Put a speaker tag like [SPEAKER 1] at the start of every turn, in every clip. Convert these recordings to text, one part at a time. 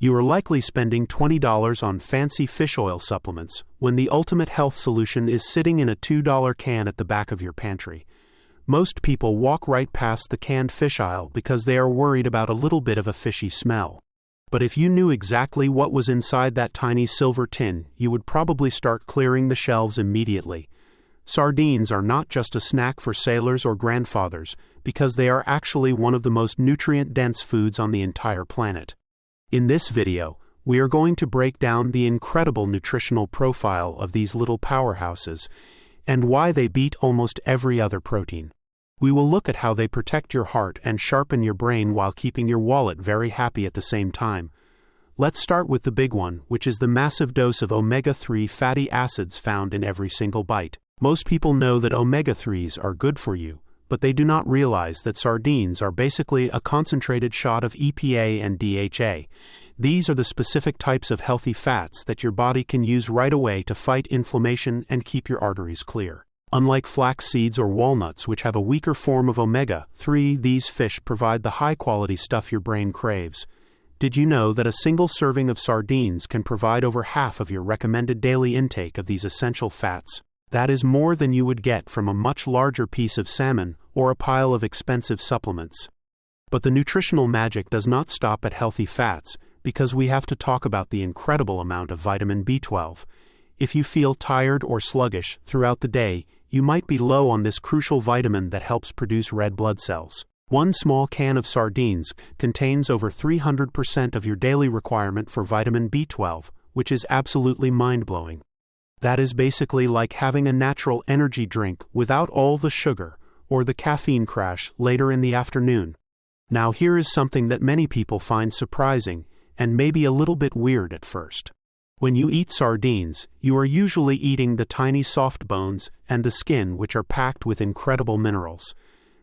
[SPEAKER 1] You are likely spending $20 on fancy fish oil supplements when the ultimate health solution is sitting in a $2 can at the back of your pantry. Most people walk right past the canned fish aisle because they are worried about a little bit of a fishy smell. But if you knew exactly what was inside that tiny silver tin, you would probably start clearing the shelves immediately. Sardines are not just a snack for sailors or grandfathers, because they are actually one of the most nutrient-dense foods on the entire planet. In this video, we are going to break down the incredible nutritional profile of these little powerhouses and why they beat almost every other protein. We will look at how they protect your heart and sharpen your brain while keeping your wallet very happy at the same time. Let's start with the big one, which is the massive dose of omega-3 fatty acids found in every single bite. Most people know that omega-3s are good for you, but they do not realize that sardines are basically a concentrated shot of EPA and DHA. These are the specific types of healthy fats that your body can use right away to fight inflammation and keep your arteries clear. Unlike flax seeds or walnuts, which have a weaker form of omega-3, these fish provide the high-quality stuff your brain craves. Did you know that a single serving of sardines can provide over half of your recommended daily intake of these essential fats? That is more than you would get from a much larger piece of salmon or a pile of expensive supplements. But the nutritional magic does not stop at healthy fats, because we have to talk about the incredible amount of vitamin B12. If you feel tired or sluggish throughout the day, you might be low on this crucial vitamin that helps produce red blood cells. One small can of sardines contains over 300% of your daily requirement for vitamin B12, which is absolutely mind-blowing. That is basically like having a natural energy drink without all the sugar or the caffeine crash later in the afternoon. Now here is something that many people find surprising and maybe a little bit weird at first. When you eat sardines, you are usually eating the tiny soft bones and the skin, which are packed with incredible minerals.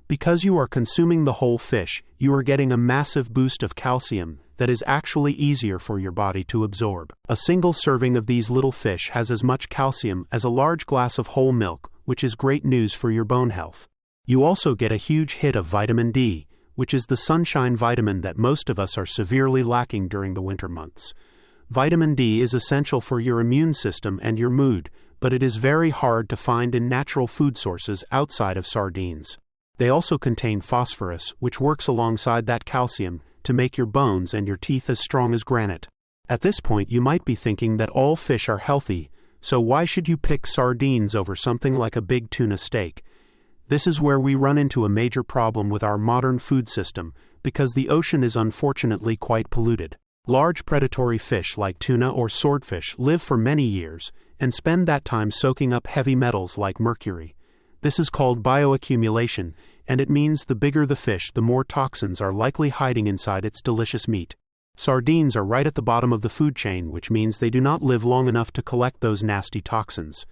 [SPEAKER 1] Because you are consuming the whole fish, you are getting a massive boost of calcium that is actually easier for your body to absorb. A single serving of these little fish has as much calcium as a large glass of whole milk, which is great news for your bone health. You also get a huge hit of vitamin D, which is the sunshine vitamin that most of us are severely lacking during the winter months. Vitamin D is essential for your immune system and your mood, but it is very hard to find in natural food sources outside of sardines. They also contain phosphorus, which works alongside that calcium to make your bones and your teeth as strong as granite. At this point, you might be thinking that all fish are healthy, so why should you pick sardines over something like a big tuna steak? This is where we run into a major problem with our modern food system, because the ocean is unfortunately quite polluted. Large predatory fish like tuna or swordfish live for many years and spend that time soaking up heavy metals like mercury. This is called bioaccumulation, and it means the bigger the fish, the more toxins are likely hiding inside its delicious meat. Sardines are right at the bottom of the food chain, which means they do not live long enough to collect those nasty toxins.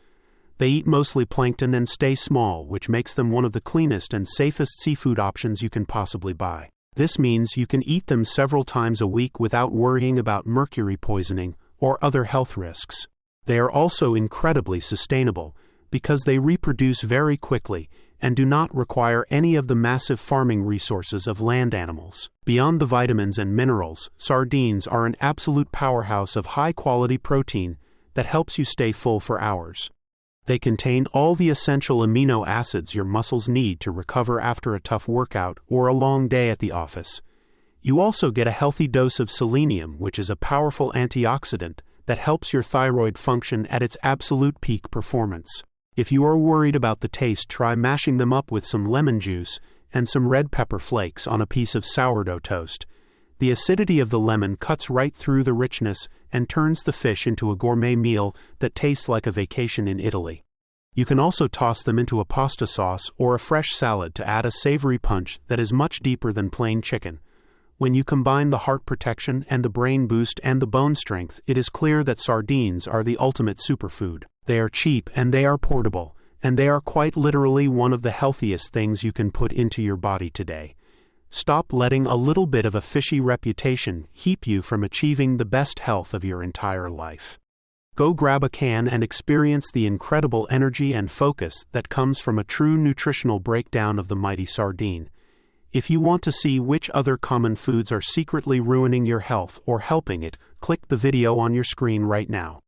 [SPEAKER 1] They eat mostly plankton and stay small, which makes them one of the cleanest and safest seafood options you can possibly buy. This means you can eat them several times a week without worrying about mercury poisoning or other health risks. They are also incredibly sustainable, because they reproduce very quickly and do not require any of the massive farming resources of land animals. Beyond the vitamins and minerals, sardines are an absolute powerhouse of high-quality protein that helps you stay full for hours. They contain all the essential amino acids your muscles need to recover after a tough workout or a long day at the office. You also get a healthy dose of selenium, which is a powerful antioxidant that helps your thyroid function at its absolute peak performance. If you are worried about the taste, try mashing them up with some lemon juice and some red pepper flakes on a piece of sourdough toast. The acidity of the lemon cuts right through the richness and turns the fish into a gourmet meal that tastes like a vacation in Italy. You can also toss them into a pasta sauce or a fresh salad to add a savory punch that is much deeper than plain chicken. When you combine the heart protection and the brain boost and the bone strength, it is clear that sardines are the ultimate superfood. They are cheap and they are portable, and they are quite literally one of the healthiest things you can put into your body today. Stop letting a little bit of a fishy reputation keep you from achieving the best health of your entire life. Go grab a can and experience the incredible energy and focus that comes from a true nutritional breakdown of the mighty sardine. If you want to see which other common foods are secretly ruining your health or helping it, click the video on your screen right now.